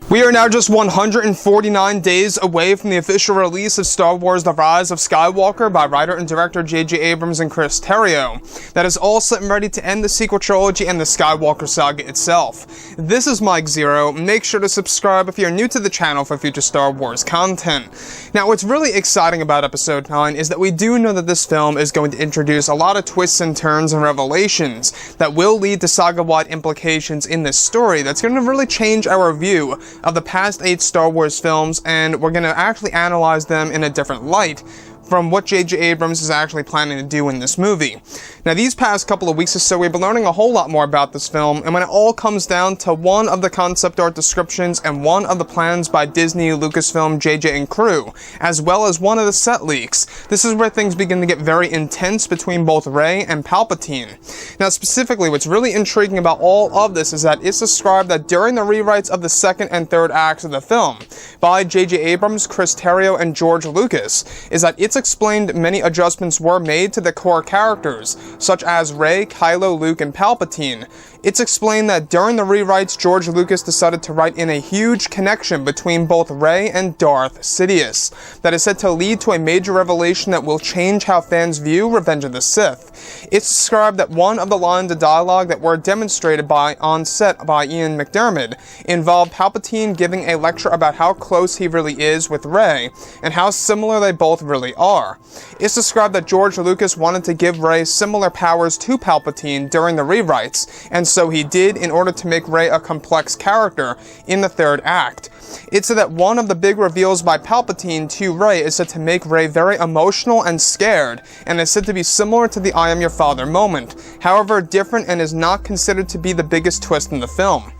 We are now just 149 days away from the official release of Star Wars The Rise of Skywalker by writer and director J.J. Abrams and Chris Terrio. That is all set and ready to end the sequel trilogy and the Skywalker saga itself. This is Mike Zero. Make sure to subscribe if you're new to the channel for future Star Wars content. Now, what's really exciting about Episode 9 is that we do know that this film is going to introduce a lot of twists and turns and revelations that will lead to saga-wide implications in this story that's going to really change our view of the past 8 Star Wars films, and we're going to actually analyze them in a different light from what J.J. Abrams is actually planning to do in this movie. Now, these past couple of weeks or so, we've been learning a whole lot more about this film, and when it all comes down to one of the concept art descriptions and one of the plans by Disney, Lucasfilm, J.J. and crew, as well as one of the set leaks, this is where things begin to get very intense between both Rey and Palpatine. Now, specifically, what's really intriguing about all of this is that it's described that during the rewrites of the second and third acts of the film by J.J. Abrams, Chris Terrio, and George Lucas, is that it's explained many adjustments were made to the core characters, such as Rey, Kylo, Luke, and Palpatine. It's explained that during the rewrites, George Lucas decided to write in a huge connection between both Rey and Darth Sidious that is said to lead to a major revelation that will change how fans view Revenge of the Sith. It's described that one of the lines of dialogue that were demonstrated on set by Ian McDiarmid involved Palpatine giving a lecture about how close he really is with Rey and how similar they both really are. It's described that George Lucas wanted to give Rey similar powers to Palpatine during the rewrites, and so he did in order to make Rey a complex character in the third act. It's said that one of the big reveals by Palpatine to Rey is said to make Rey very emotional and scared, and is said to be similar to the I am your father moment, however different, and is not considered to be the biggest twist in the film.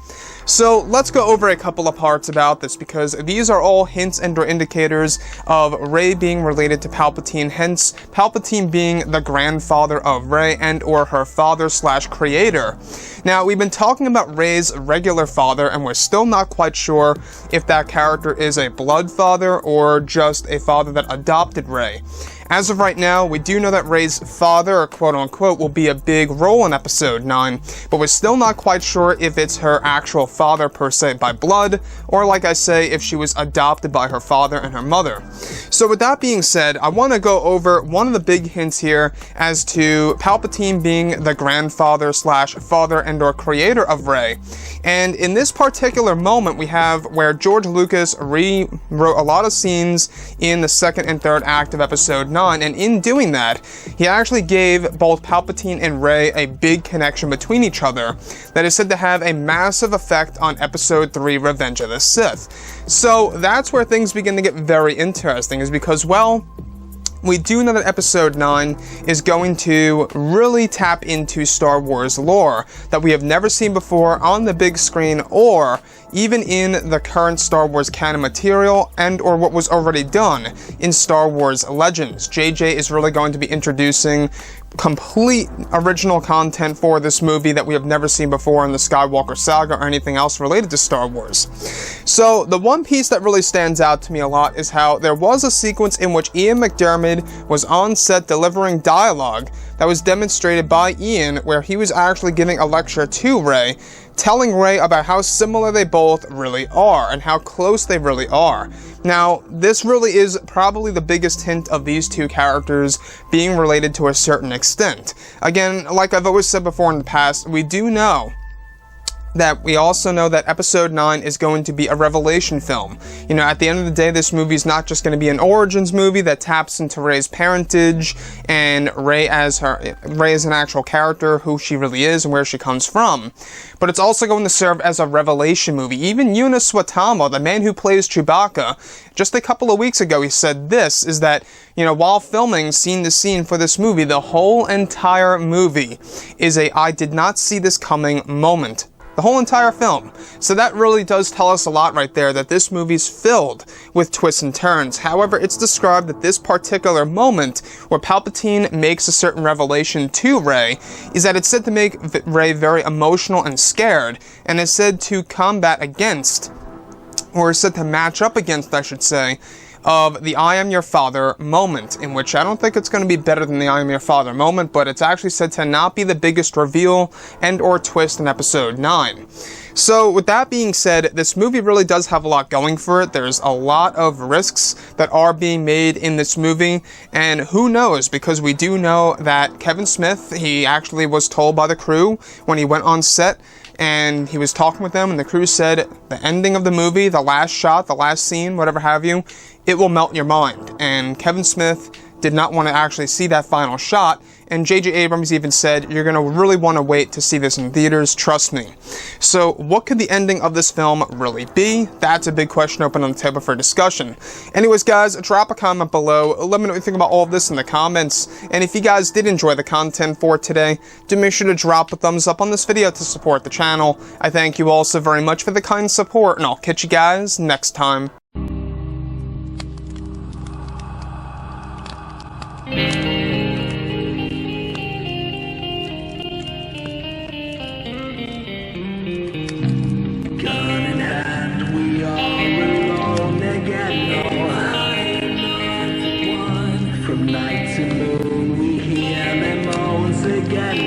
So let's go over a couple of parts about this, because these are all hints and or indicators of Rey being related to Palpatine, hence Palpatine being the grandfather of Rey and or her father/creator. Now, we've been talking about Rey's regular father, and we're still not quite sure if that character is a blood father or just a father that adopted Rey. As of right now, we do know that Rey's father, or quote-unquote, will be a big role in Episode 9, but we're still not quite sure if it's her actual father per se by blood, or like I say, if she was adopted by her father and her mother. So with that being said, I want to go over one of the big hints here as to Palpatine being the grandfather/father and or creator of Rey. And in this particular moment, we have where George Lucas rewrote a lot of scenes in the second and third act of Episode 9, and in doing that, he actually gave both Palpatine and Rey a big connection between each other that is said to have a massive effect on Episode 3, Revenge of the Sith. So that's where things begin to get very interesting, is because, well, we do know that Episode 9 is going to really tap into Star Wars lore that we have never seen before on the big screen or even in the current Star Wars canon material and or what was already done in Star Wars Legends. JJ is really going to be introducing complete original content for this movie that we have never seen before in the Skywalker saga or anything else related to Star Wars. So the one piece that really stands out to me a lot is how there was a sequence in which Ian McDiarmid was on set delivering dialogue that was demonstrated by Ian, where he was actually giving a lecture to Rey, telling Rey about how similar they both really are and how close they really are. Now, this really is probably the biggest hint of these two characters being related to a certain extent. Again, like I've always said before in the past, we also know that Episode 9 is going to be a revelation film. You know, at the end of the day, this movie is not just going to be an origins movie that taps into Rey's parentage and Rey as an actual character, who she really is and where she comes from. But it's also going to serve as a revelation movie. Even Eunice Swatamo, the man who plays Chewbacca, just a couple of weeks ago, he said this, is that, you know, while filming scene to scene for this movie, the whole entire movie is a I did not see this coming moment. The whole entire film. So that really does tell us a lot right there, that this movie's filled with twists and turns. However, it's described that this particular moment where Palpatine makes a certain revelation to Rey is that it's said to make Rey very emotional and scared, and is said to combat against, or is said to match up against, I should say, of the I am your father moment, in which I don't think it's going to be better than the I am your father moment, but it's actually said to not be the biggest reveal and or twist in episode 9. So with that being said, this movie really does have a lot going for it. There's a lot of risks that are being made in this movie, and who knows, because we do know that Kevin Smith, he actually was told by the crew when he went on set, and he was talking with them, and the crew said the ending of the movie, the last shot, the last scene, whatever have you, it will melt your mind. And Kevin Smith did not want to actually see that final shot, and J.J. Abrams even said, you're going to really want to wait to see this in theaters, trust me. So what could the ending of this film really be? That's a big question open on the table for discussion. Anyways guys, drop a comment below, let me know what you think about all of this in the comments, and if you guys did enjoy the content for today, do make sure to drop a thumbs up on this video to support the channel. I thank you all so very much for the kind support, and I'll catch you guys next time. From night to moon, we hear them moans again.